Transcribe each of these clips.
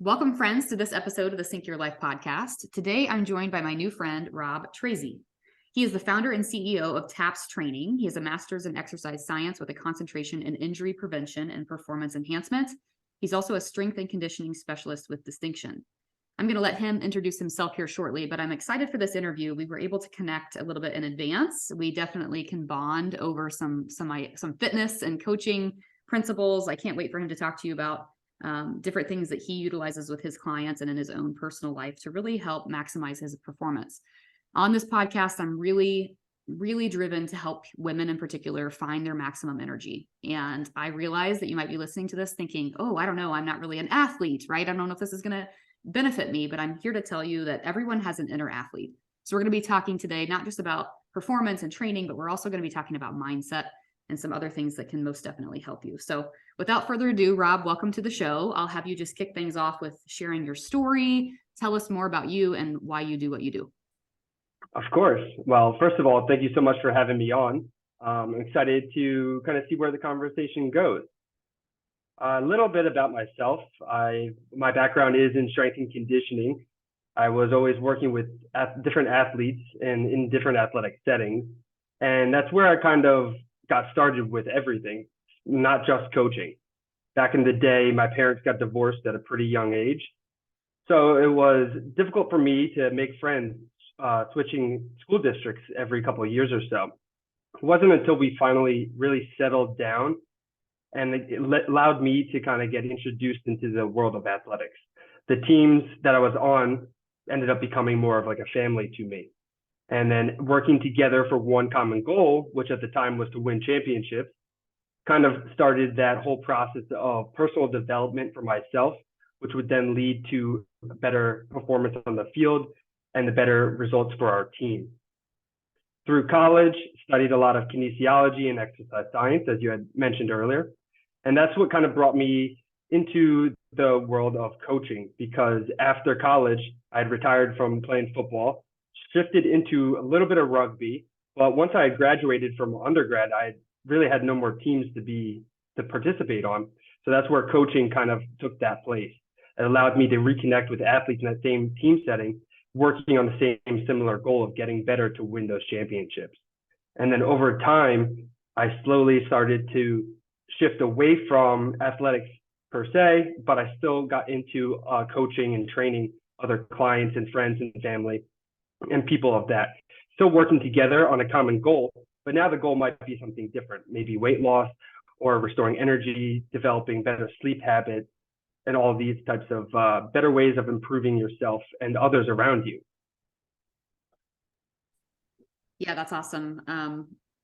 Welcome, friends, to this episode of the Sync Your Life podcast. Today, I'm joined by my new friend, Rob Tracz. He is the founder and CEO of Tracz Training. He has a master's in exercise science with a concentration in injury prevention and performance enhancement. He's also a strength and conditioning specialist with distinction. I'm going to let him introduce himself here shortly, but I'm excited for this interview. We were able to connect a little bit in advance. We definitely can bond over some fitness and coaching principles. I can't wait for him to talk to you about different things that he utilizes with his clients and in his own personal life to really help maximize his performance. On this podcast, I'm really driven to help women in particular find their maximum energy. And I realize that you might be listening to this thinking, oh, I don't know, I'm not really an athlete, right? I don't know if this is going to benefit me, but I'm here to tell you that everyone has an inner athlete. So we're going to be talking today, not just about performance and training, but we're also going to be talking about mindset and some other things that can most definitely help you. So without further ado, Rob, welcome to the show. I'll have you just kick things off with sharing your story. Tell us more about you and why you do what you do. Of course. Well, first of all, thank you so much for having me on. I'm excited to kind of see where the conversation goes. A little bit about myself. My background is in strength and conditioning. I was always working with different athletes and in different athletic settings. And that's where I kind of got started with everything, not just coaching. Back in the day, my parents got divorced at a pretty young age. So it was difficult for me to make friends switching school districts every couple of years or so. It wasn't until we finally really settled down and it allowed me to kind of get introduced into the world of athletics. The teams that I was on ended up becoming more of like a family to me. And then working together for one common goal, which at the time was to win championships, kind of started that whole process of personal development for myself, which would then lead to better performance on the field and the better results for our team. Through college, studied a lot of kinesiology and exercise science, as you had mentioned earlier. And that's what kind of brought me into the world of coaching, because after college, I had retired from playing football, shifted into a little bit of rugby. But once I had graduated from undergrad, I really had no more teams to participate on. So that's where coaching kind of took that place. It allowed me to reconnect with athletes in that same team setting, working on the same similar goal of getting better to win those championships. And then over time, I slowly started to shift away from athletics per se, but I still got into coaching and training other clients and friends and family and people of that, still working together on a common goal. But now the goal might be something different, maybe weight loss or restoring energy, developing better sleep habits, and all these types of better ways of improving yourself and others around you. Yeah, that's awesome.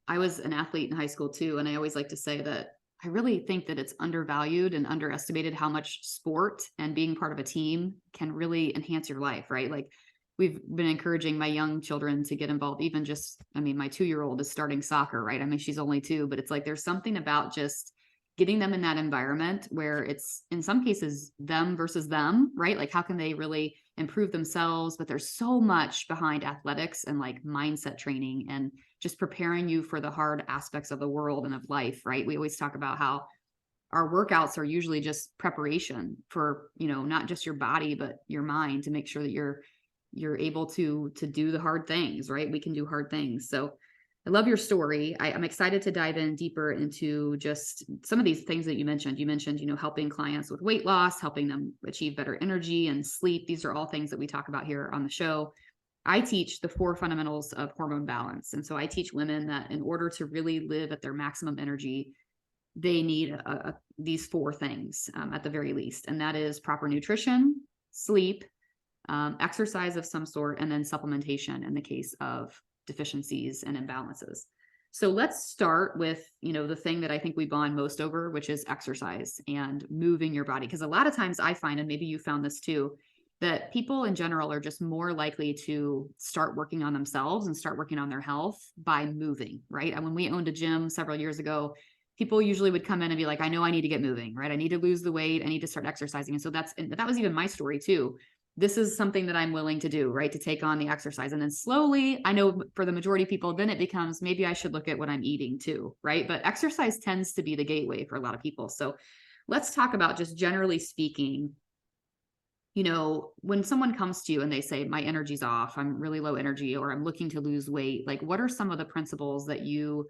I was an athlete in high school too. And I always like to say that I really think that it's undervalued and underestimated how much sport and being part of a team can really enhance your life, right? Like we've been encouraging my young children to get involved, even just, my 2-year-old is starting soccer, right? She's only 2, but it's like, there's something about just getting them in that environment where it's in some cases them versus them, right? Like how can they really improve themselves? But there's so much behind athletics and like mindset training and just preparing you for the hard aspects of the world and of life, right? We always talk about how our workouts are usually just preparation for, not just your body, but your mind to make sure that you're able to do the hard things, right? We can do hard things. So I love your story. I'm excited to dive in deeper into just some of these things that you mentioned. You mentioned, helping clients with weight loss, helping them achieve better energy and sleep. These are all things that we talk about here on the show. I teach the 4 fundamentals of hormone balance. And so I teach women that in order to really live at their maximum energy, they need these 4 things at the very least. And that is proper nutrition, sleep, exercise of some sort, and then supplementation in the case of deficiencies and imbalances. So let's start with, the thing that I think we bond most over, which is exercise and moving your body. Because a lot of times I find, and maybe you found this too, that people in general are just more likely to start working on themselves and start working on their health by moving, right? And when we owned a gym several years ago, people usually would come in and be like, I know I need to get moving, right? I need to lose the weight. I need to start exercising. And so that was even my story too. This is something that I'm willing to do, right? To take on the exercise. And then slowly, I know for the majority of people, then it becomes, maybe I should look at what I'm eating too, right? But exercise tends to be the gateway for a lot of people. So let's talk about, just generally speaking, when someone comes to you and they say, my energy's off, I'm really low energy, or I'm looking to lose weight, like what are some of the principles that you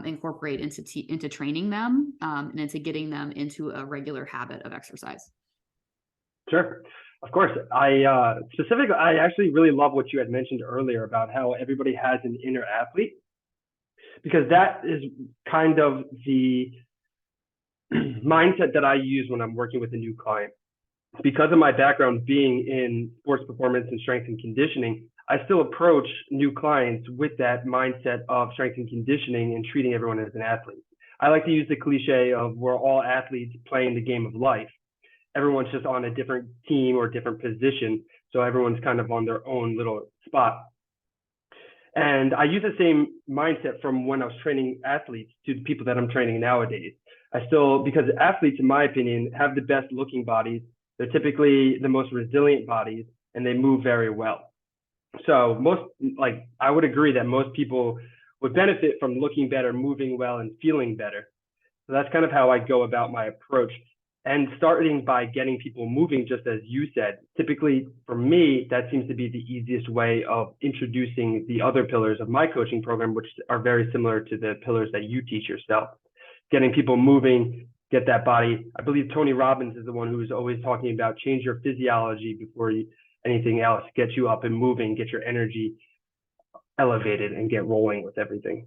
incorporate into training them and into getting them into a regular habit of exercise? Sure. Of course. I actually really love what you had mentioned earlier about how everybody has an inner athlete, because that is kind of the mindset that I use when I'm working with a new client. Because of my background being in sports performance and strength and conditioning, I still approach new clients with that mindset of strength and conditioning and treating everyone as an athlete. I like to use the cliche of we're all athletes playing the game of life. Everyone's just on a different team or different position, so everyone's kind of on their own little spot. And I use the same mindset from when I was training athletes to the people that I'm training nowadays. Because athletes, in my opinion, have the best looking bodies. They're typically the most resilient bodies, and they move very well. So I would agree that most people would benefit from looking better, moving well, and feeling better. So that's kind of how I go about my approach. And starting by getting people moving, just as you said, typically for me, that seems to be the easiest way of introducing the other pillars of my coaching program, which are very similar to the pillars that you teach yourself. Getting people moving, get that body. I believe Tony Robbins is the one who's always talking about change your physiology before anything else. Get you up and moving, get your energy elevated, and get rolling with everything.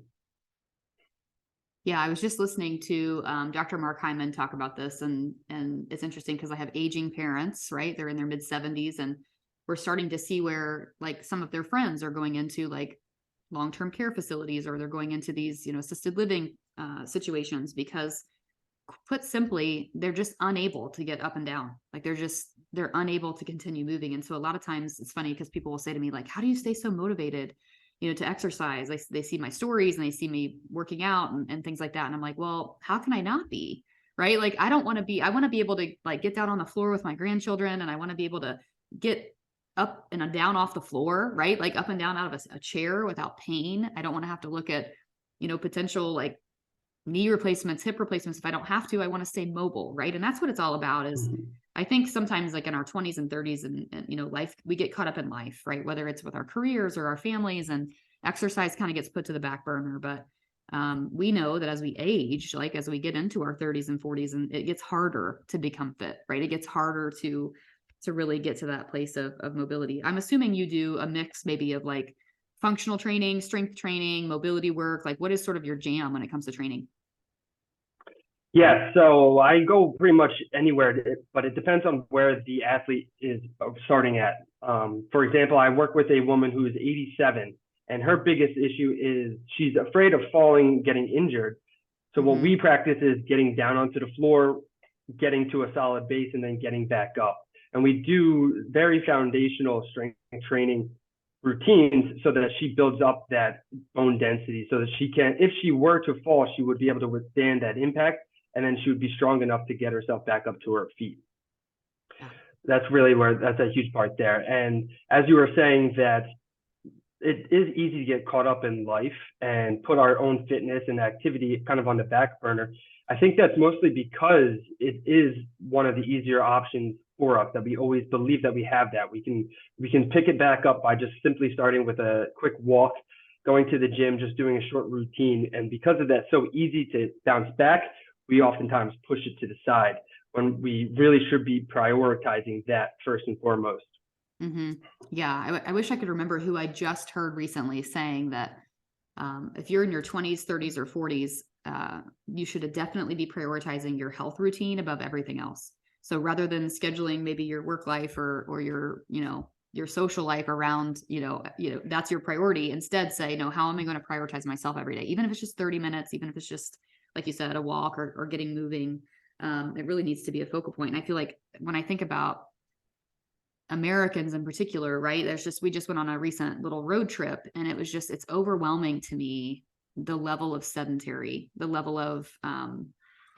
Yeah, I was just listening to Dr. Mark Hyman talk about this, and it's interesting because I have aging parents, right? They're in their mid 70s, and we're starting to see where like some of their friends are going into like long-term care facilities, or they're going into these, assisted living situations, because put simply, they're just unable to get up and down. Like they're unable to continue moving. And so a lot of times it's funny because people will say to me, like, how do you stay so motivated, to exercise? They see my stories and they see me working out and things like that. And I'm like, well, how can I not be? Right? Like, I want to be able to like get down on the floor with my grandchildren, and I want to be able to get up and down off the floor, right? Like up and down out of a chair without pain. I don't want to have to look at, potential like knee replacements, hip replacements. If I don't have to, I want to stay mobile. Right. And that's what it's all about is I think sometimes like in our 20s and 30s and life, we get caught up in life, right? Whether it's with our careers or our families, and exercise kind of gets put to the back burner. But we know that as we age, like as we get into our 30s and 40s, and it gets harder to become fit, right? It gets harder to really get to that place of mobility. I'm assuming you do a mix maybe of like functional training, strength training, mobility work. Like what is sort of your jam when it comes to training? Yeah, so I go pretty much anywhere, but it depends on where the athlete is starting at. For example, I work with a woman who is 87, and her biggest issue is she's afraid of falling, getting injured. So what we practice is getting down onto the floor, getting to a solid base, and then getting back up. And we do very foundational strength training routines so that she builds up that bone density so that she can, if she were to fall, she would be able to withstand that impact, and then she would be strong enough to get herself back up to her feet. That's really that's a huge part there. And as you were saying, that it is easy to get caught up in life and put our own fitness and activity kind of on the back burner. I think that's mostly because it is one of the easier options for us, that we always believe that we have that. We can pick it back up by just simply starting with a quick walk, going to the gym, just doing a short routine. And because of that, so easy to bounce back, we oftentimes push it to the side when we really should be prioritizing that first and foremost. Yeah, I wish I could remember who I just heard recently saying that if you're in your 20s, 30s, or 40s, you should definitely be prioritizing your health routine above everything else. So rather than scheduling maybe your work life or your, your social life around, that's your priority, instead say, no, how am I going to prioritize myself every day? Even if it's just 30 minutes, even if it's just, like you said, a walk or getting moving, it really needs to be a focal point. And I feel like when I think about Americans in particular, right, we just went on a recent little road trip, and it's overwhelming to me, the level of sedentary, the level of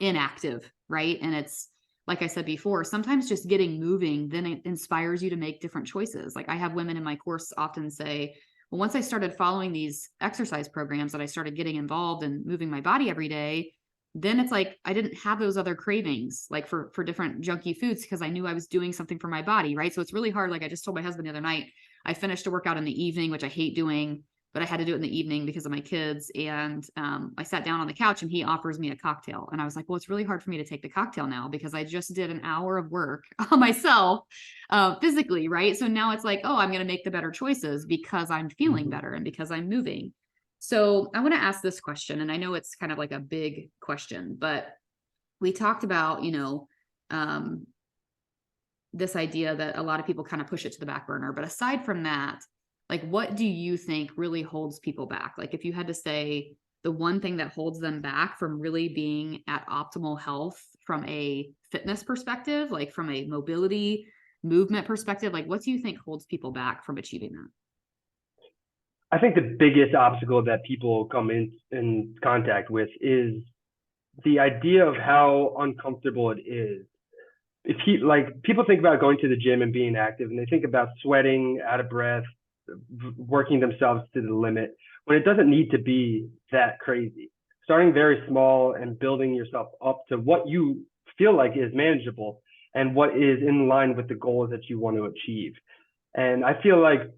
inactive, right? And it's, like I said before, sometimes just getting moving, then it inspires you to make different choices. Like I have women in my course often say, well, once I started following these exercise programs and I started getting involved and moving my body every day, then it's like I didn't have those other cravings like for different junky foods because I knew I was doing something for my body, right? So it's really hard. Like I just told my husband the other night, I finished a workout in the evening, which I hate doing, but I had to do it in the evening because of my kids. And I sat down on the couch and he offers me a cocktail. And I was like, well, it's really hard for me to take the cocktail now because I just did an hour of work on myself physically, right? So now it's like, oh, I'm going to make the better choices because I'm feeling better and because I'm moving. So I want to ask this question, and I know it's kind of like a big question, but we talked about, this idea that a lot of people kind of push it to the back burner. But aside from that, like, what do you think really holds people back? Like, if you had to say the one thing that holds them back from really being at optimal health from a fitness perspective, like from a mobility movement perspective, like what do you think holds people back from achieving that? I think the biggest obstacle that people come in contact with is the idea of how uncomfortable it is. If people think about going to the gym and being active, and they think about sweating, out of breath, working themselves to the limit, when it doesn't need to be that crazy. Starting very small and building yourself up to what you feel like is manageable and what is in line with the goals that you want to achieve. And I feel like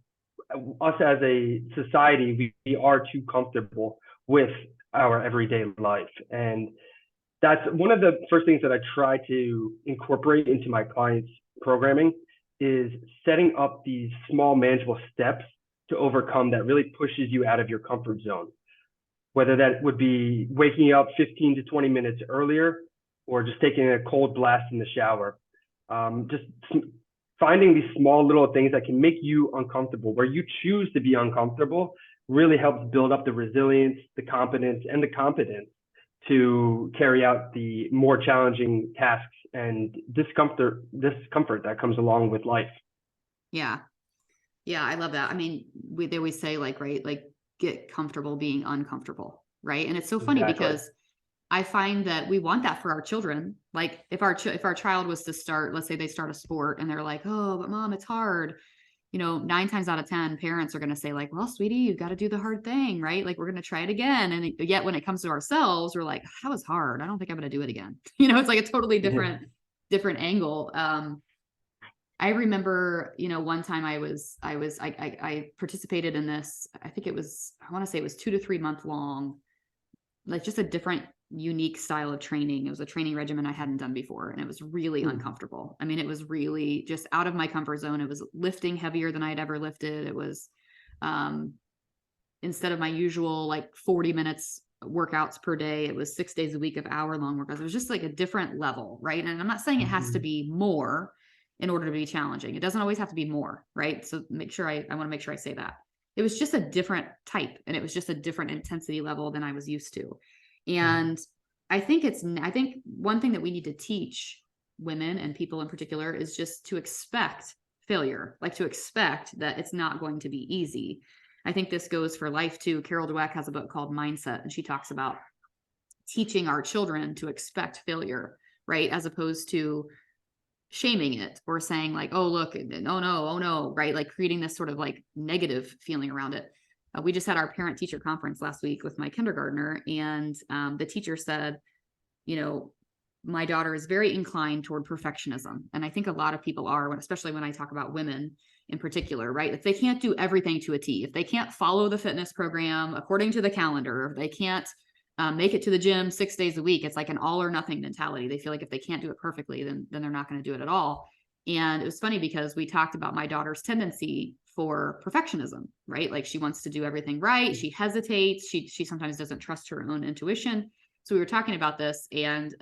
us as a society, we are too comfortable with our everyday life. And that's one of the first things that I try to incorporate into my clients' programming is setting up these small manageable steps to overcome that really pushes you out of your comfort zone. Whether that would be waking up 15 to 20 minutes earlier or just taking a cold blast in the shower. Just finding these small little things that can make you uncomfortable, where you choose to be uncomfortable, really helps build up the resilience, the competence, and the competence to carry out the more challenging tasks and discomfort that comes along with life. Yeah. Yeah. I love that. I mean, they always say like, right, like get comfortable being uncomfortable. Right. And it's so funny because I find that we want that for our children. Like if our child was to start, let's say they start a sport and they're like, oh, but mom, it's hard. 9 times out of 10 parents are going to say like, well, sweetie, you've got to do the hard thing, right? Like we're going to try it again. And yet when it comes to ourselves, we're like, that was hard. I don't think I'm going to do it again. It's like a totally different angle. I remember, one time I participated in this, I want to say it was 2 to 3 month long, like just a different unique style of training. It was a training regimen I hadn't done before. And it was really uncomfortable. I mean, it was really just out of my comfort zone. It was lifting heavier than I'd ever lifted. It was, instead of my usual like 40 minutes workouts per day, it was 6 days a week of hour-long workouts. It was just like a different level, right? And I'm not saying it has to be more in order to be challenging. It doesn't always have to be more, right? So I want to make sure I say that. It was just a different type, and it was just a different intensity level than I was used to. And I think one thing that we need to teach women and people in particular is just to expect failure, like to expect that it's not going to be easy. I think this goes for life too. Carol Dweck has a book called Mindset, and she talks about teaching our children to expect failure, right? As opposed to shaming it or saying like, oh, look, oh no, right? Like creating this sort of like negative feeling around it. We just had our parent teacher conference last week with my kindergartner, and the teacher said, my daughter is very inclined toward perfectionism. And I think a lot of people are, especially when I talk about women in particular, right? If they can't do everything to a T, if they can't follow the fitness program according to the calendar, if they can't make it to the gym 6 days a week, it's like an all or nothing mentality. They feel like if they can't do it perfectly, then they're not going to do it at all. And it was funny because we talked about my daughter's tendency for perfectionism, right? Like she wants to do everything right. She hesitates. She sometimes doesn't trust her own intuition. So we were talking about this, and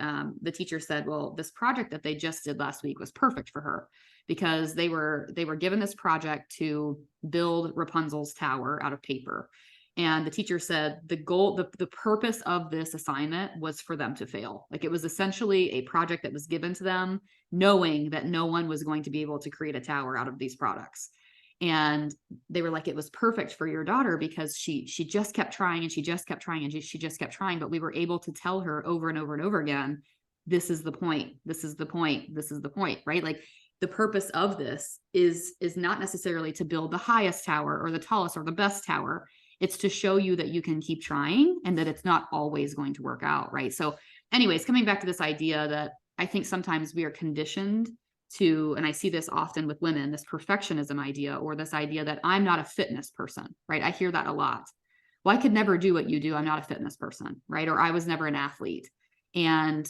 the teacher said, well, this project that they just did last week was perfect for her because they were given this project to build Rapunzel's tower out of paper. And the teacher said the purpose of this assignment was for them to fail. Like it was essentially a project that was given to them, knowing that no one was going to be able to create a tower out of these products. And they were like, it was perfect for your daughter because she just kept trying and she just kept trying and she just kept trying. But we were able to tell her over and over and over again, this is the point. This is the point. This is the point, right? Like the purpose of this is not necessarily to build the highest tower or the tallest or the best tower. It's to show you that you can keep trying and that it's not always going to work out, right? So anyways, coming back to this idea that I think sometimes we are conditioned to, and I see this often with women, this perfectionism idea, or this idea that I'm not a fitness person, right? I hear that a lot. Well, I could never do what you do. I'm not a fitness person, right? Or I was never an athlete. And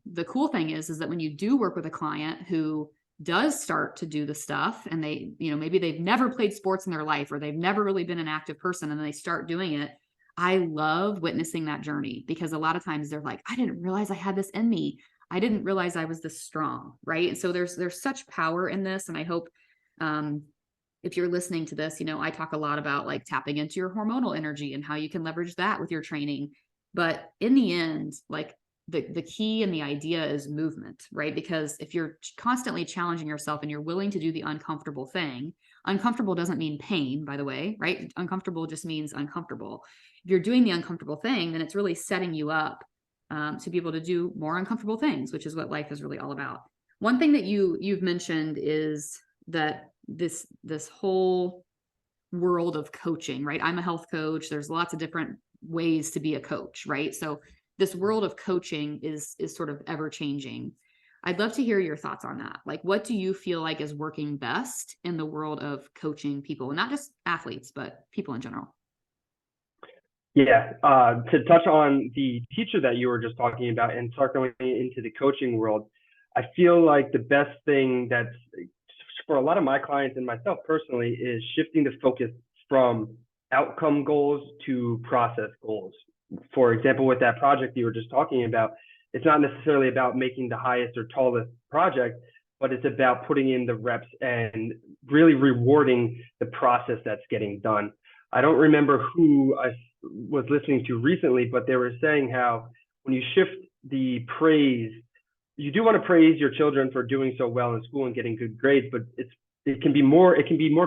the cool thing is that when you do work with a client who does start to do the stuff, and they, maybe they've never played sports in their life, or they've never really been an active person, and then they start doing it, I love witnessing that journey, because a lot of times they're like, I didn't realize I had this in me. I didn't realize I was this strong, right? And so there's such power in this, and I hope if you're listening to this, I talk a lot about like tapping into your hormonal energy and how you can leverage that with your training. But in the end, like the key and the idea is movement, right? Because if you're constantly challenging yourself and you're willing to do the uncomfortable thing, uncomfortable doesn't mean pain, by the way, right? Uncomfortable just means uncomfortable. If you're doing the uncomfortable thing, then it's really setting you up to be able to do more uncomfortable things, which is what life is really all about. One thing that you've mentioned is that this whole world of coaching, right? I'm a health coach. There's lots of different ways to be a coach, right? So this world of coaching is sort of ever changing. I'd love to hear your thoughts on that. Like, what do you feel like is working best in the world of coaching people, and not just athletes, but people in general? Yeah, to touch on the teacher that you were just talking about and circling into the coaching world, I feel like the best thing that's for a lot of my clients and myself personally is shifting the focus from outcome goals to process goals. For example, with that project you were just talking about, it's not necessarily about making the highest or tallest project, but it's about putting in the reps and really rewarding the process that's getting done. I don't remember who I was listening to recently, but they were saying how when you shift the praise, you do want to praise your children for doing so well in school and getting good grades, but it can be more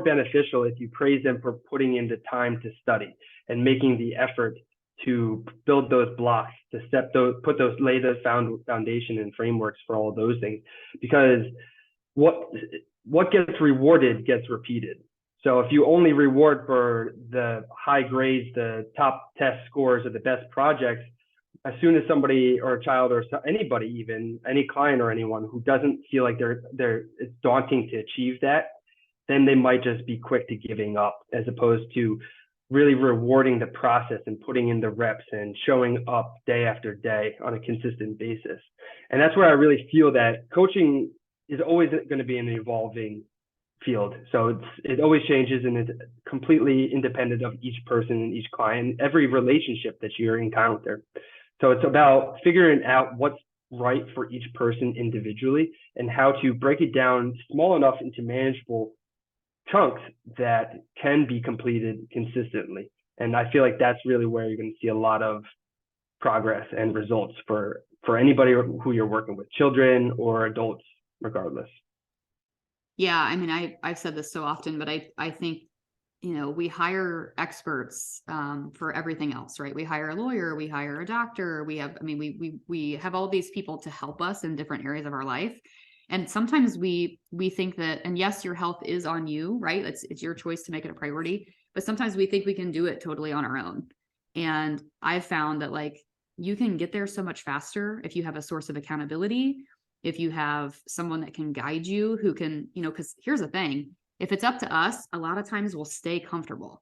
beneficial if you praise them for putting in the time to study and making the effort to build those blocks, to lay those foundation and frameworks for all of those things. Because what gets rewarded gets repeated. So if you only reward for the high grades, the top test scores, or the best projects, as soon as somebody or a child or anybody, even any client or anyone who doesn't feel like it's daunting to achieve that, then they might just be quick to giving up, as opposed to really rewarding the process and putting in the reps and showing up day after day on a consistent basis. And that's where I really feel that coaching is always going to be an evolving field. So it always changes, and it's completely independent of each person and each client, every relationship that you encounter. So it's about figuring out what's right for each person individually and how to break it down small enough into manageable chunks that can be completed consistently. And I feel like that's really where you're going to see a lot of progress and results for anybody who you're working with, children or adults, regardless. Yeah, I mean, I've said this so often, but I think, we hire experts for everything else, right? We hire a lawyer, we hire a doctor, we have all these people to help us in different areas of our life. And sometimes we think that, and yes, your health is on you, right? It's your choice to make it a priority, but sometimes we think we can do it totally on our own. And I've found that like you can get there so much faster if you have a source of accountability, if you have someone that can guide you, who can, because here's the thing, if it's up to us, a lot of times we'll stay comfortable,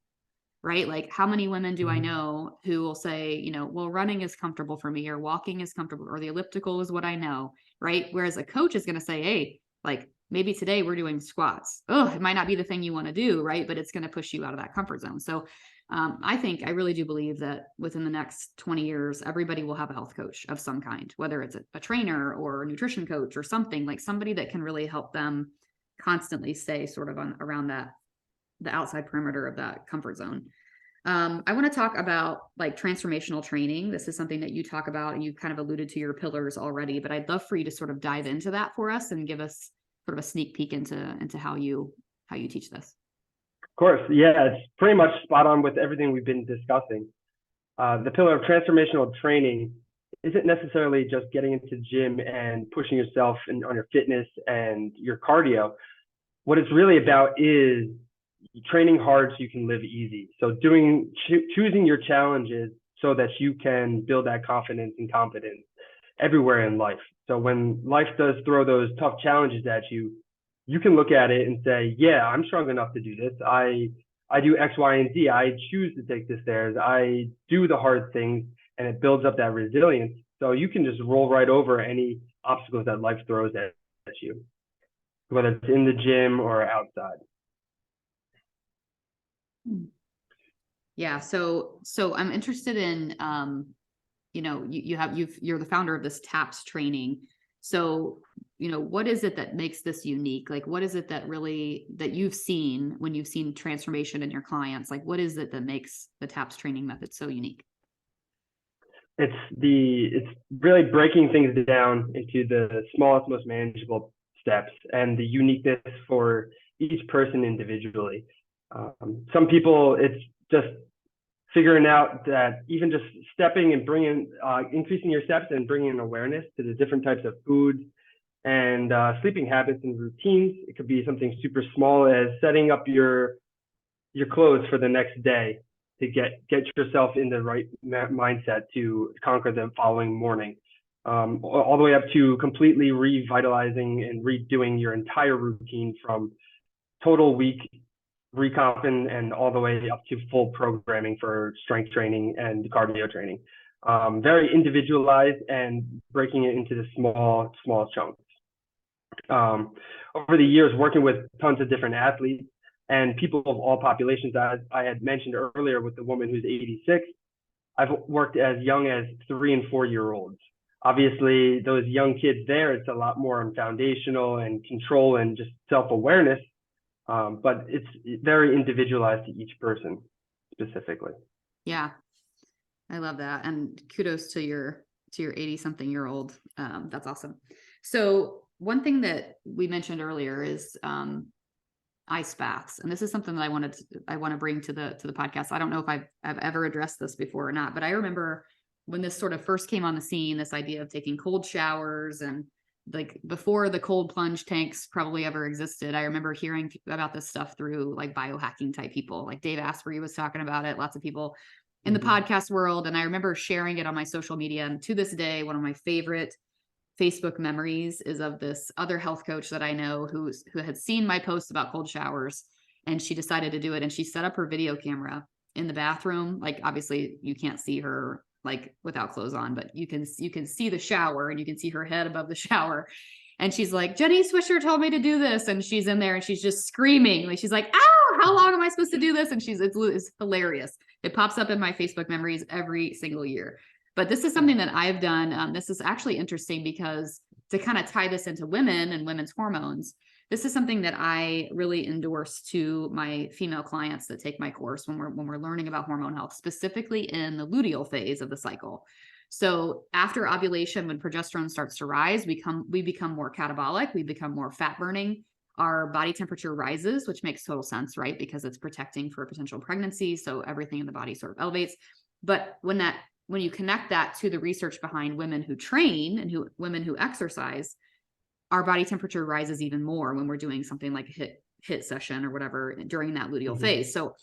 right? Like how many women do I know who will say, well, running is comfortable for me, or walking is comfortable, or the elliptical is what I know, right? Whereas a coach is going to say, hey, like maybe today we're doing squats. Oh, it might not be the thing you want to do, right? But it's going to push you out of that comfort zone. So I really do believe that within the next 20 years, everybody will have a health coach of some kind, whether it's a trainer or a nutrition coach or something, like somebody that can really help them constantly stay sort of around the outside perimeter of that comfort zone. I want to talk about like transformational training. This is something that you talk about, and you kind of alluded to your pillars already, but I'd love for you to sort of dive into that for us and give us sort of a sneak peek into how you teach this. Of course. Yeah, it's pretty much spot on with everything we've been discussing. The pillar of transformational training isn't necessarily just getting into the gym and pushing yourself on your fitness and your cardio. What it's really about is training hard so you can live easy. So choosing your challenges so that you can build that confidence and competence. everywhere in life. So when life does throw those tough challenges at you, you can look at it and say, yeah, I'm strong enough to do this. I do X, Y, and Z. I choose to take the stairs. I do the hard things, and it builds up that resilience. So you can just roll right over any obstacles that life throws at you, whether it's in the gym or outside. Yeah. So I'm interested in, you're the founder of this TAPS training. So, what is it that makes this unique? Like, what is it that you've seen when you've seen transformation in your clients? Like, what is it that makes the TAPS training method so unique? It's really breaking things down into the smallest, most manageable steps and the uniqueness for each person individually. Some people, it's just figuring out that even just stepping and increasing your steps and bringing awareness to the different types of foods and sleeping habits and routines. It could be something super small as setting up your clothes for the next day to get yourself in the right mindset to conquer the following morning, all the way up to completely revitalizing and redoing your entire routine from total week recomp and all the way up to full programming for strength training and cardio training. Very individualized and breaking it into the small chunks. Over the years, working with tons of different athletes and people of all populations, as I had mentioned earlier with the woman who's 86, I've worked as young as 3 and 4 year olds. Obviously, those young kids there, it's a lot more on foundational and control and just self-awareness, but it's very individualized to each person specifically. Yeah, I love that. And kudos to your 80-something-year-old. That's awesome. So one thing that we mentioned earlier is ice baths, and this is something that I want to bring to the podcast. I don't know if I've ever addressed this before or not, but I remember when this sort of first came on the scene, this idea of taking cold showers, and like before the cold plunge tanks probably ever existed. I remember hearing about this stuff through like biohacking type people, like Dave Asprey was talking about it, lots of people in the podcast world. And I remember sharing it on my social media. And to this day, one of my favorite Facebook memories is of this other health coach that I know who had seen my post about cold showers, and she decided to do it. And she set up her video camera in the bathroom. Like, obviously you can't see her like without clothes on, but you can see the shower and you can see her head above the shower. And she's like, Jenny Swisher told me to do this. And she's in there and she's just screaming. Like, she's like, "Ow, how long am I supposed to do this?" And it's hilarious. It pops up in my Facebook memories every single year. But this is something that I've done. This is actually interesting because to kind of tie this into women and women's hormones, this is something that I really endorse to my female clients that take my course when we're learning about hormone health, specifically in the luteal phase of the cycle. So after ovulation, when progesterone starts to rise, we become more catabolic, we become more fat burning. Our body temperature rises, which makes total sense, right? Because it's protecting for a potential pregnancy. So everything in the body sort of elevates. But when you connect that to the research behind women who train and women who exercise, our body temperature rises even more when we're doing something like a HIIT session or whatever during that luteal phase. So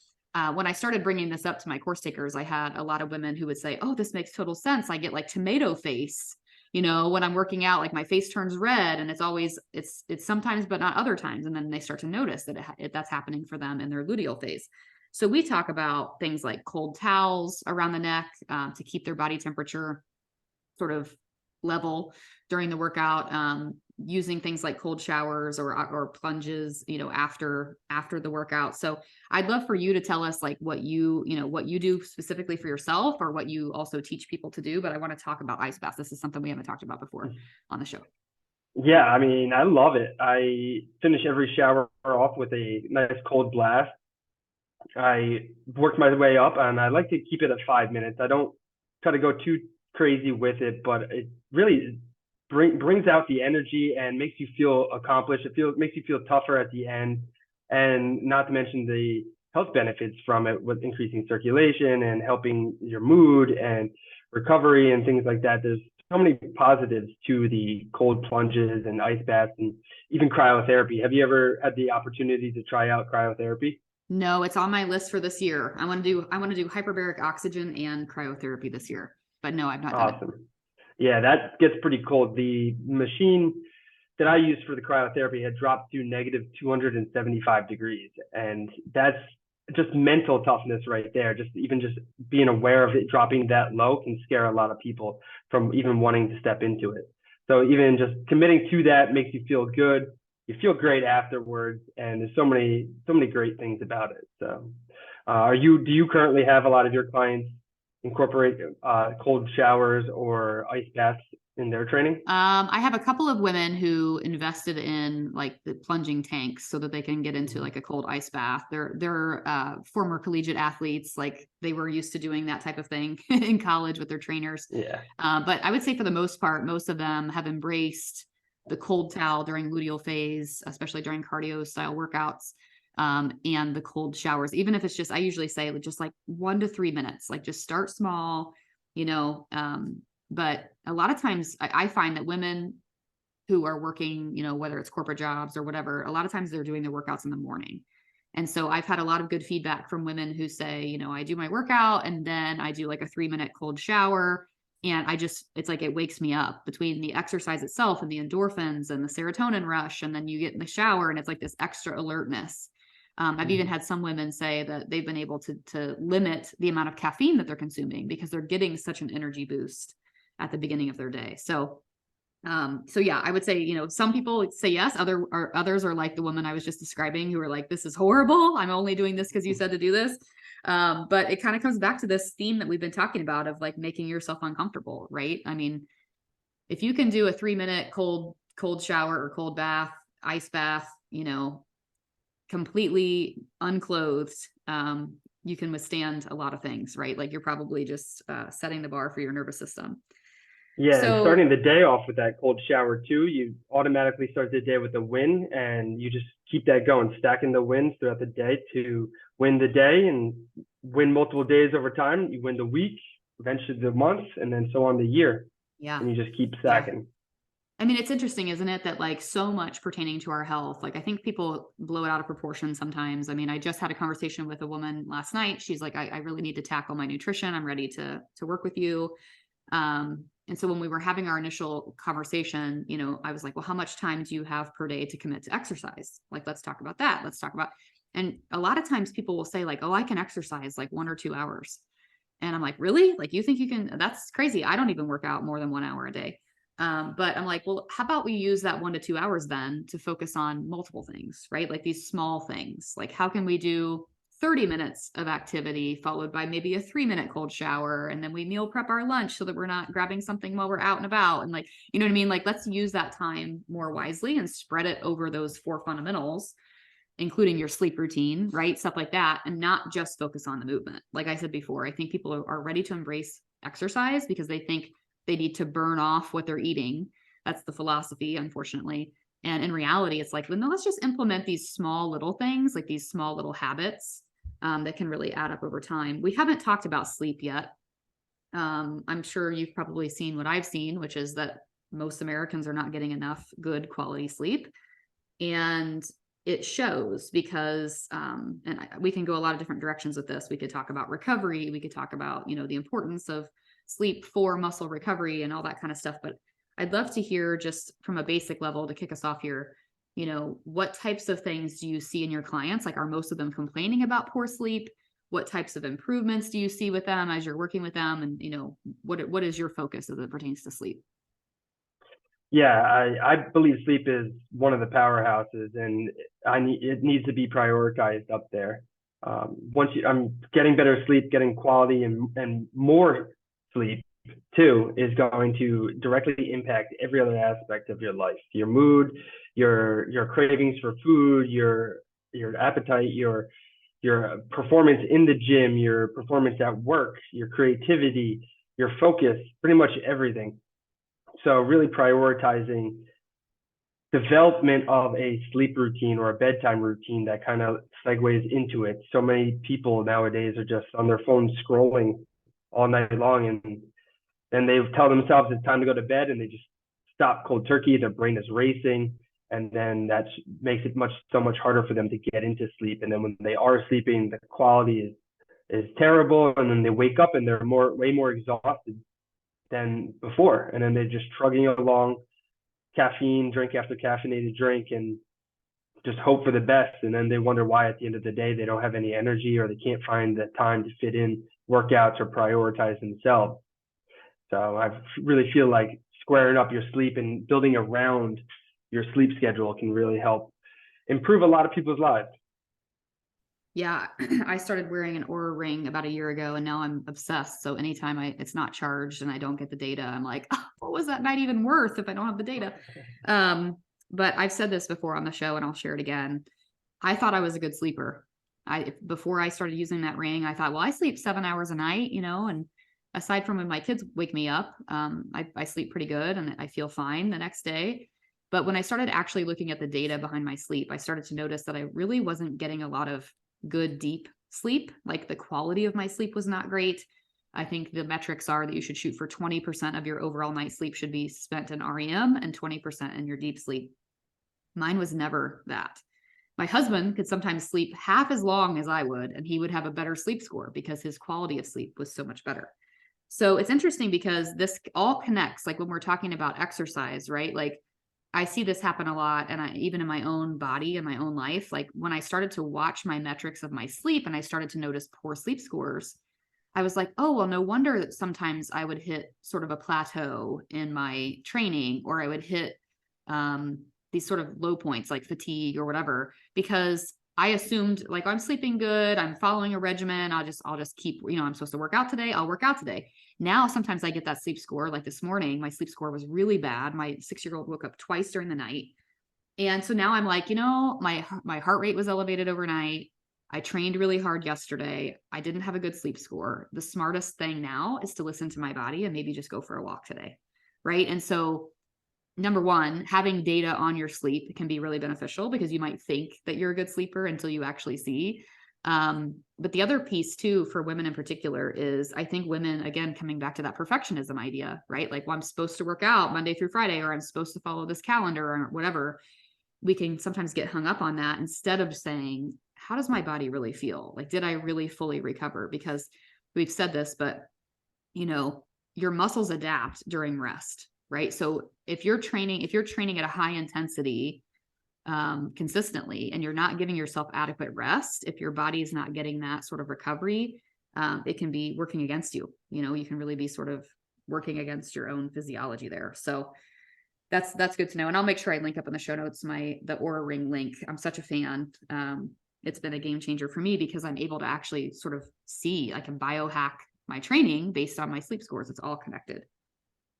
when I started bringing this up to my course takers, I had a lot of women who would say, "Oh, this makes total sense. I get like tomato face, when I'm working out, like my face turns red, and it's sometimes, but not other times." And then they start to notice that that's happening for them in their luteal phase. So we talk about things like cold towels around the neck to keep their body temperature sort of level during the workout, using things like cold showers or plunges, after the workout. So I'd love for you to tell us like what you do specifically for yourself or what you also teach people to do. But I want to talk about ice baths. This is something we haven't talked about before on the show. Yeah, I mean, I love it. I finish every shower off with a nice cold blast. I work my way up, and I like to keep it at 5 minutes. I don't try to go too crazy with it, but it really brings out the energy and makes you feel accomplished. It makes you feel tougher at the end, and not to mention the health benefits from it with increasing circulation and helping your mood and recovery and things like that. There's so many positives to the cold plunges and ice baths and even cryotherapy. Have you ever had the opportunity to try out cryotherapy? No, it's on my list for this year. I want to do hyperbaric oxygen and cryotherapy this year, but no, I've not done it. Awesome. Yeah, that gets pretty cold. The machine that I used for the cryotherapy had dropped to negative 275 degrees. And that's just mental toughness right there. Just even just being aware of it dropping that low can scare a lot of people from even wanting to step into it. So even just committing to that makes you feel good. You feel great afterwards, and there's so many great things about it. So, do you currently have a lot of your clients incorporate cold showers or ice baths in their training? I have a couple of women who invested in like the plunging tanks so that they can get into like a cold ice bath. They're former collegiate athletes, like they were used to doing that type of thing in college with their trainers. Yeah. But I would say for the most part, most of them have embraced the cold towel during luteal phase, especially during cardio style workouts. And the cold showers, even if it's just, I usually say just like 1 to 3 minutes, like just start small, you know, but a lot of times I find that women who are working, you know, whether it's corporate jobs or whatever, a lot of times they're doing their workouts in the morning. And so I've had a lot of good feedback from women who say, you know, I do my workout and then I do like a 3 minute cold shower. And it's like it wakes me up between the exercise itself and the endorphins and the serotonin rush. And then you get in the shower and it's like this extra alertness. I've even had some women say that they've been able to limit the amount of caffeine that they're consuming because they're getting such an energy boost at the beginning of their day. So yeah, I would say, you know, some people say yes, others are like the woman I was just describing who are like, this is horrible. I'm only doing this because you said to do this. But it kind of comes back to this theme that we've been talking about of like making yourself uncomfortable, right? I mean, if you can do a 3 minute cold shower or cold bath, ice bath, you know, completely unclothed, you can withstand a lot of things, right? Like you're probably just setting the bar for your nervous system. Yeah, and So starting the day off with that cold shower too, you automatically start the day with a win, and you just keep that going, stacking the wins throughout the day to win the day and win multiple days over time. You win the week, eventually the month, and then so on the year, yeah, and you just keep yeah. stacking. I mean, it's interesting, isn't it, that like so much pertaining to our health, like I think people blow it out of proportion sometimes. I mean, I just had a conversation with a woman last night. She's like, I really need to tackle my nutrition. I'm ready to work with you. And so when we were having our initial conversation, you know, I was like, well, how much time do you have per day to commit to exercise? Like, let's talk about that. Let's talk about, and a lot of times people will say like, oh, I can exercise like 1 or 2 hours. And I'm like, really? Like, you think you can? That's crazy. I don't even work out more than 1 hour a day. But I'm like, well, how about we use that 1 to 2 hours then to focus on multiple things, right? Like these small things. Like, how can we do 30 minutes of activity followed by maybe a 3 minute cold shower? And then we meal prep our lunch so that we're not grabbing something while we're out and about. And like, you know what I mean? Like, let's use that time more wisely and spread it over those four fundamentals, including your sleep routine, right? Stuff like that, and not just focus on the movement. Like I said before, I think people are ready to embrace exercise because they think they need to burn off what they're eating. That's the philosophy, unfortunately. And in reality, it's like, well, no, let's just implement these small little things, like these small little habits that can really add up over time. We haven't talked about sleep yet. I'm sure you've probably seen what I've seen, which is that most Americans are not getting enough good quality sleep. And it shows because we can go a lot of different directions with this. We could talk about recovery. We could talk about, you know, the importance of sleep for muscle recovery and all that kind of stuff. But I'd love to hear just from a basic level to kick us off here, you know, what types of things do you see in your clients? Like, are most of them complaining about poor sleep? What types of improvements do you see with them as you're working with them? And, you know, what is your focus as it pertains to sleep? Yeah, I believe sleep is one of the powerhouses, and it needs to be prioritized up there. I'm getting better sleep, getting quality and more sleep too is going to directly impact every other aspect of your life, your mood, your cravings for food, your appetite, your performance in the gym, your performance at work, your creativity, your focus, pretty much everything. So really prioritizing development of a sleep routine or a bedtime routine that kind of segues into it. So many people nowadays are just on their phones scrolling all night long, and then they tell themselves it's time to go to bed, and they just stop cold turkey. Their brain is racing, and then that makes it so much harder for them to get into sleep. And then when they are sleeping, the quality is terrible, and then they wake up and they're way more exhausted than before. And then they're just trudging along, caffeine, drink after caffeinated drink, and just hope for the best. And then they wonder why at the end of the day they don't have any energy, or they can't find the time to fit in workouts or prioritize themselves. So I really feel like squaring up your sleep and building around your sleep schedule can really help improve a lot of people's lives. Yeah, I started wearing an Aura ring about a year ago, and now I'm obsessed. So anytime it's not charged and I don't get the data, I'm like, oh, what was that night even worth if I don't have the data? But I've said this before on the show, and I'll share it again. I thought I was a good sleeper. Before I started using that ring, I thought, well, I sleep 7 hours a night, and aside from when my kids wake me up, I sleep pretty good and I feel fine the next day. But when I started actually looking at the data behind my sleep, I started to notice that I really wasn't getting a lot of good, deep sleep. Like the quality of my sleep was not great. I think the metrics are that you should shoot for 20% of your overall night sleep should be spent in REM and 20% in your deep sleep. Mine was never that. My husband could sometimes sleep half as long as I would, and he would have a better sleep score because his quality of sleep was so much better. So it's interesting because this all connects, like when we're talking about exercise, right? Like I see this happen a lot, and even in my own body and my own life, like when I started to watch my metrics of my sleep and I started to notice poor sleep scores, I was like, oh, well, no wonder that sometimes I would hit sort of a plateau in my training, or I would hit these sort of low points like fatigue or whatever, because I assumed like I'm sleeping good, I'm following a regimen, I'll just keep, I'm supposed to work out today, I'll work out today. Now, sometimes I get that sleep score. Like this morning, my sleep score was really bad. My 6-year-old woke up twice during the night. And so now I'm like, my heart rate was elevated overnight. I trained really hard yesterday. I didn't have a good sleep score. The smartest thing now is to listen to my body and maybe just go for a walk today. Right. And so, number one, having data on your sleep can be really beneficial because you might think that you're a good sleeper until you actually see. But the other piece too, for women in particular, is I think women, again, coming back to that perfectionism idea, right? Like, well, I'm supposed to work out Monday through Friday, or I'm supposed to follow this calendar or whatever. We can sometimes get hung up on that instead of saying, how does my body really feel? Like, did I really fully recover? Because we've said this, but your muscles adapt during rest, right? So if you're training at a high intensity, consistently, and you're not giving yourself adequate rest, if your body is not getting that sort of recovery, it can be working against you. You can really be sort of working against your own physiology there. So that's good to know. And I'll make sure I link up in the show notes the Aura Ring link. I'm such a fan. It's been a game changer for me because I'm able to actually sort of see, I can biohack my training based on my sleep scores. It's all connected.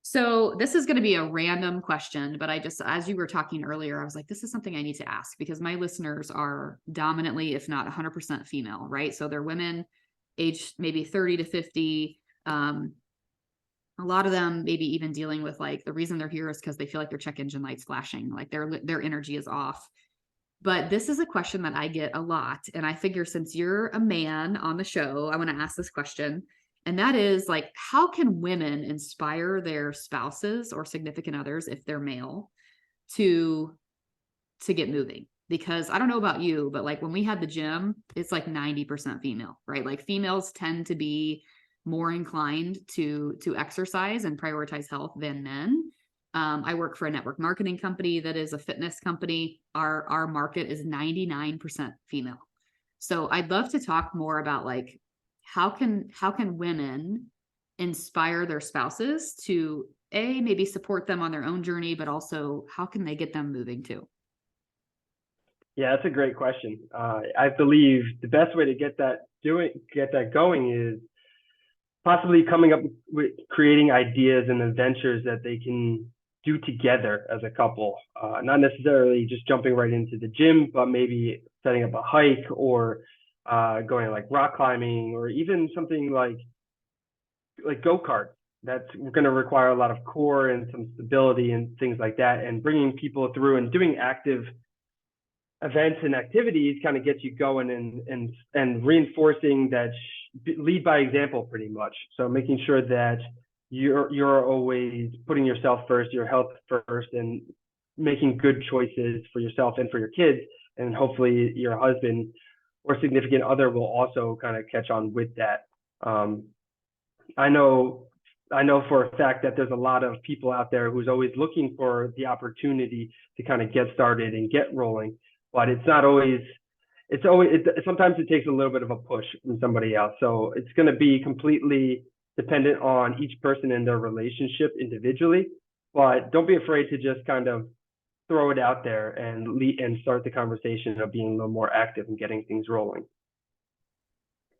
So this is going to be a random question, but as you were talking earlier, I was like, this is something I need to ask because my listeners are dominantly, if not 100% female, right? So they're women aged maybe 30 to 50. A lot of them maybe even dealing with like the reason they're here is because they feel like their check engine light's flashing, like their energy is off. But this is a question that I get a lot. And I figure since you're a man on the show, I want to ask this question. And that is like, how can women inspire their spouses or significant others, if they're male, to get moving? Because I don't know about you, but like when we had the gym, it's like 90% female, right? Like females tend to be more inclined to exercise and prioritize health than men. I work for a network marketing company that is a fitness company. Our market is 99% female. So I'd love to talk more about like, how can women inspire their spouses to maybe support them on their own journey, but also how can they get them moving too? Yeah, that's a great question. I believe the best way to get that going is possibly coming up with creating ideas and adventures that they can do together as a couple. Not necessarily just jumping right into the gym, but maybe setting up a hike or going like rock climbing, or even something like go-kart. That's going to require a lot of core and some stability and things like that. And bringing people through and doing active events and activities kind of gets you going and reinforcing that lead by example pretty much. So making sure that you're always putting yourself first, your health first, and making good choices for yourself and for your kids. And hopefully your husband or significant other will also kind of catch on with that. I know I know for a fact that there's a lot of people out there who's always looking for the opportunity to kind of get started and get rolling, but it's not always, sometimes it takes a little bit of a push from somebody else. So it's going to be completely dependent on each person and their relationship individually, but don't be afraid to just kind of throw it out there and start the conversation of being a little more active and getting things rolling.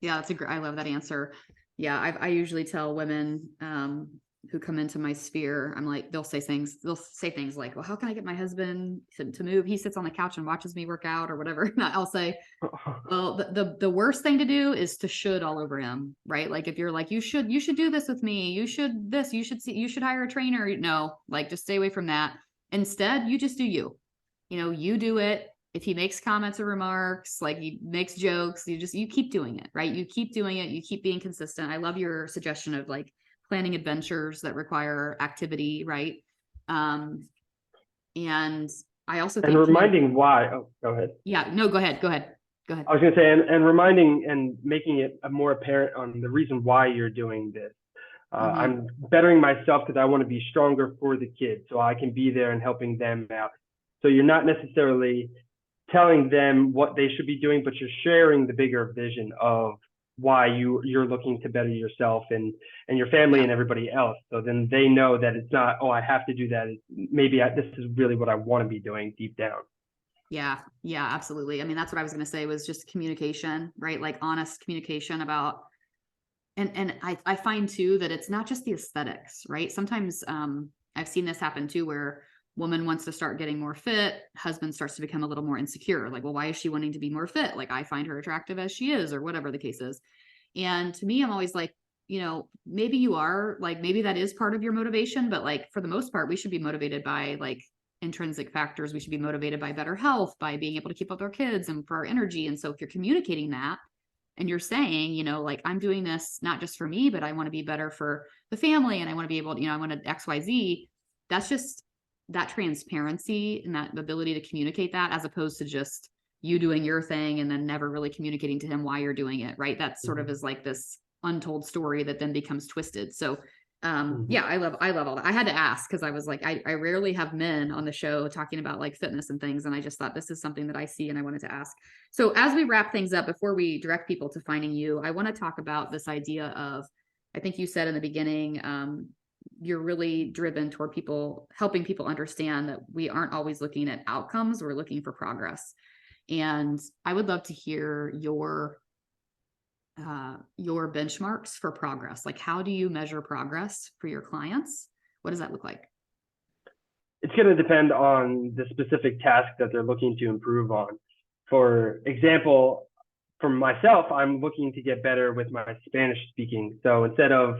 Yeah, that's I love that answer. Yeah, I usually tell women who come into my sphere, I'm like, they'll say things like, well, how can I get my husband to move? He sits on the couch and watches me work out or whatever. And I'll say, well, the worst thing to do is to should all over him, right? Like if you're like, you should do this with me, you should hire a trainer. No, like just stay away from that. Instead, you just do you. You do it. If he makes comments or remarks, like he makes jokes, you keep doing it, right? You keep doing it. You keep being consistent. I love your suggestion of like planning adventures that require activity, right? And I also think reminding why. Oh, go ahead. Yeah, no, go ahead. I was going to say, and reminding and making it more apparent on the reason why you're doing this. I'm bettering myself because I want to be stronger for the kids, so I can be there and helping them out. So you're not necessarily telling them what they should be doing, but you're sharing the bigger vision of why you're looking to better yourself and your family and everybody else. So then they know that it's not, oh, I have to do that. This is really what I want to be doing deep down. Yeah, absolutely. I mean, that's what I was going to say was just communication, right? Like honest communication about, and I find too that it's not just the aesthetics, right? Sometimes I've seen this happen too, where woman wants to start getting more fit, husband starts to become a little more insecure. Like, well, why is she wanting to be more fit? Like, I find her attractive as she is, or whatever the case is. And to me, I'm always like, maybe you are, like, maybe that is part of your motivation, but like for the most part, we should be motivated by like intrinsic factors. We should be motivated by better health, by being able to keep up with our kids and for our energy. And so if you're communicating that and you're saying, like, I'm doing this not just for me, but I want to be better for the family and I want to be able to, I want to XYZ, that's just that transparency and that ability to communicate that, as opposed to just you doing your thing and then never really communicating to him why you're doing it, right? That sort of is like this untold story that then becomes twisted. So yeah, I love all that. I had to ask because I was like, I rarely have men on the show talking about like fitness and things, and I just thought this is something that I see and I wanted to ask. So as we wrap things up, before we direct people to finding you, I want to talk about this idea of, I think you said in the beginning, you're really driven toward helping people understand that we aren't always looking at outcomes, we're looking for progress. And I would love to hear your benchmarks for progress. Like, how do you measure progress for your clients? What does that look like? It's going to depend on the specific task that they're looking to improve on. For example, for myself, I'm looking to get better with my Spanish speaking. So instead of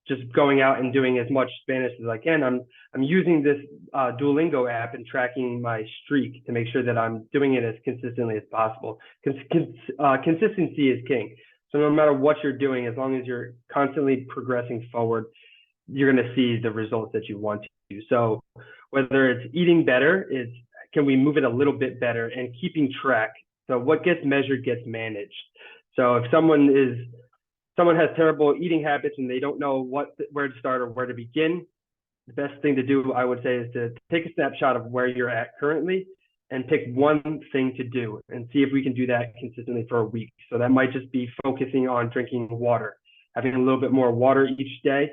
just going out and doing as much Spanish as I can, I'm using this Duolingo app and tracking my streak to make sure that I'm doing it as consistently as possible. Consistency is king. So no matter what you're doing, as long as you're constantly progressing forward, you're going to see the results that you want to. So whether it's eating better, can we move it a little bit better, and keeping track. So what gets measured gets managed. So if someone has terrible eating habits and they don't know where to start or where to begin, the best thing to do, I would say, is to take a snapshot of where you're at currently and pick one thing to do and see if we can do that consistently for a week. So that might just be focusing on drinking water, having a little bit more water each day.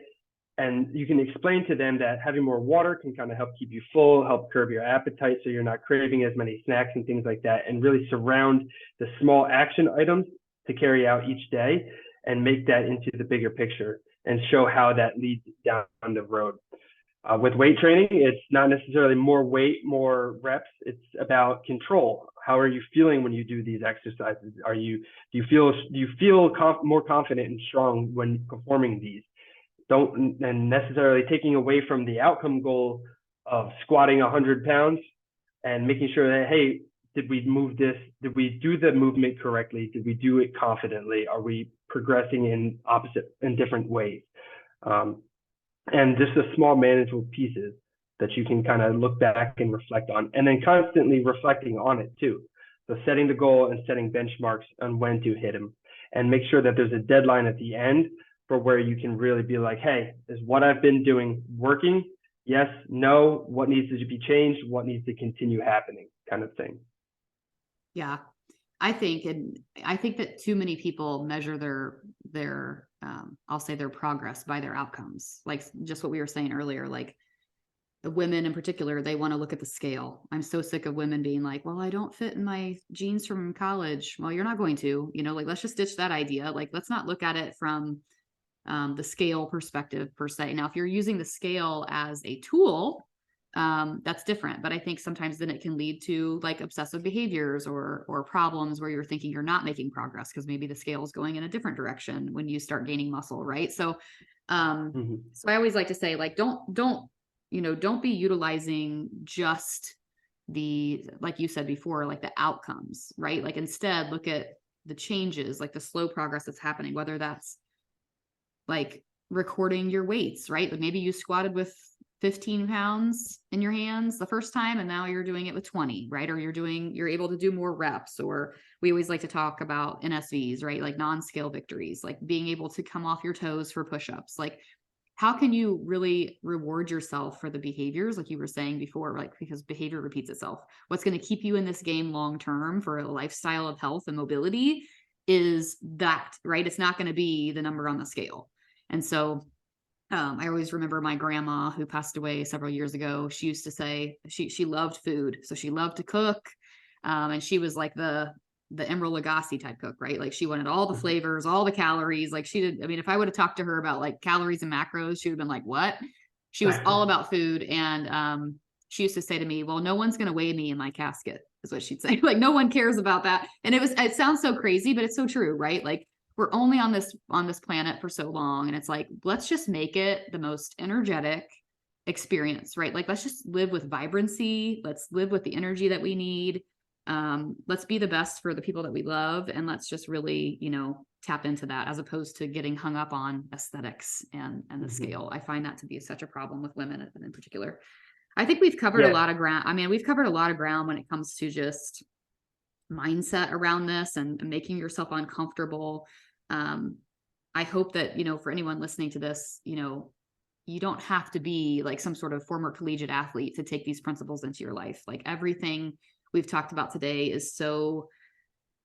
And you can explain to them that having more water can kind of help keep you full, help curb your appetite so you're not craving as many snacks and things like that, and really surround the small action items to carry out each day and make that into the bigger picture and show how that leads down the road. With weight training, it's not necessarily more weight, more reps. It's about control. How are you feeling when you do these exercises? Do you feel more confident and strong when performing these? Don't necessarily taking away from the outcome goal of squatting 100 pounds and making sure that, hey, did we move this? Did we do the movement correctly? Did we do it confidently? Are we progressing in different ways? And just the small manageable pieces that you can kind of look back and reflect on, and then constantly reflecting on it too. So setting the goal and setting benchmarks on when to hit them, and make sure that there's a deadline at the end for where you can really be like, hey, is what I've been doing working? Yes, no, what needs to be changed? What needs to continue happening, kind of thing. Yeah. I think that too many people measure their I'll say their progress by their outcomes. Like just what we were saying earlier, like the women in particular, they want to look at the scale. I'm so sick of women being like, well, I don't fit in my jeans from college. Well, you're not going to, like, let's just ditch that idea. Like, let's not look at it from the scale perspective per se. Now, if you're using the scale as a tool, that's different. But I think sometimes then it can lead to like obsessive behaviors or problems where you're thinking you're not making progress because maybe the scale is going in a different direction when you start gaining muscle, right? So, so I always like to say, like, don't be utilizing just like you said before, like the outcomes, right? Like instead look at the changes, like the slow progress that's happening, whether that's like recording your weights, right? Like maybe you squatted with 15 pounds in your hands the first time and now you're doing it with 20, right? Or you're able to do more reps, or we always like to talk about NSVs, right? Like non-scale victories, like being able to come off your toes for push-ups. Like how can you really reward yourself for the behaviors, like you were saying before, like because behavior repeats itself. What's going to keep you in this game long term for a lifestyle of health and mobility is that, right? It's not going to be the number on the scale. And so I always remember my grandma who passed away several years ago. She used to say she loved food. So she loved to cook. And she was like the Emeril Lagasse type cook, right? Like she wanted all the flavors, all the calories. Like she did. I mean, if I would have talked to her about like calories and macros, she would have been like, what? She was all about food. And she used to say to me, well, no one's going to weigh me in my casket, is what she'd say. Like no one cares about that. And it sounds so crazy, but it's so true, right? Like we're only on this planet for so long. And it's like, let's just make it the most energetic experience, right? Like, let's just live with vibrancy. Let's live with the energy that we need. Let's be the best for the people that we love. And let's just really, tap into that as opposed to getting hung up on aesthetics and the scale. I find that to be such a problem with women in particular. I think we've covered a lot of ground. I mean, we've covered a lot of ground when it comes to just mindset around this and making yourself uncomfortable. I hope that, for anyone listening to this, you don't have to be like some sort of former collegiate athlete to take these principles into your life. Like everything we've talked about today is so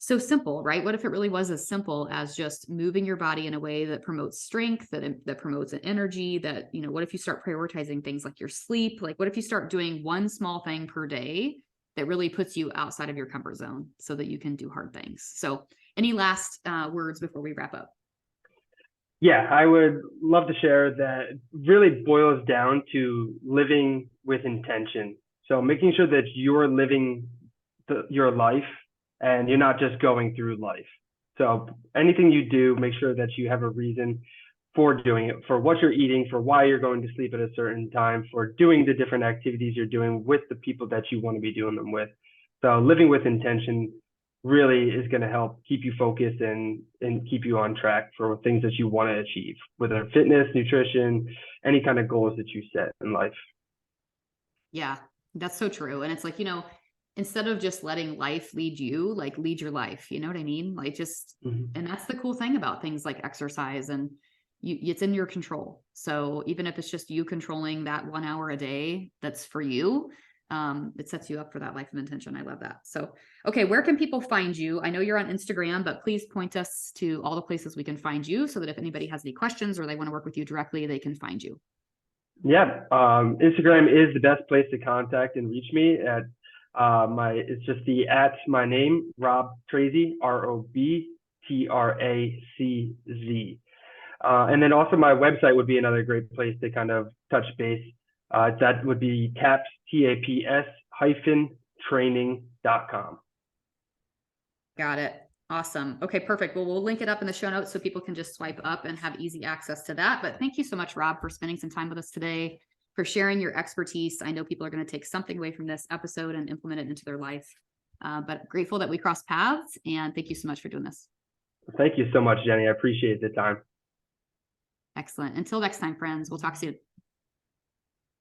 simple, right? What if it really was as simple as just moving your body in a way that promotes strength, that promotes an energy, that, what if you start prioritizing things like your sleep? Like, what if you start doing one small thing per day that really puts you outside of your comfort zone so that you can do hard things? So any last words before we wrap up? Yeah, I would love to share that really boils down to living with intention. So making sure that you're living your life and you're not just going through life. So anything you do, make sure that you have a reason for doing it, for what you're eating, for why you're going to sleep at a certain time, for doing the different activities you're doing with the people that you want to be doing them with. So living with intention really is going to help keep you focused and keep you on track for things that you want to achieve, whether fitness, nutrition, any kind of goals that you set in life. Yeah, that's so true. And it's like, instead of just letting life lead you, like lead your life, you know what I mean? Like just, and that's the cool thing about things like exercise, and it's in your control. So even if it's just you controlling that 1 hour a day, that's for you. It sets you up for that life of intention. I love that. So, okay. Where can people find you? I know you're on Instagram, but please point us to all the places we can find you so that if anybody has any questions or they want to work with you directly, they can find you. Yeah. Instagram is the best place to contact and reach me at it's just my name, Rob Tracz, ROBTRACZ. And then also my website would be another great place to kind of touch base. That would be TAPS-training.com. Got it. Awesome. Okay, perfect. Well, we'll link it up in the show notes so people can just swipe up and have easy access to that. But thank you so much, Rob, for spending some time with us today, for sharing your expertise. I know people are going to take something away from this episode and implement it into their life. But grateful that we crossed paths, and thank you so much for doing this. Thank you so much, Jenny. I appreciate the time. Excellent. Until next time, friends, we'll talk soon.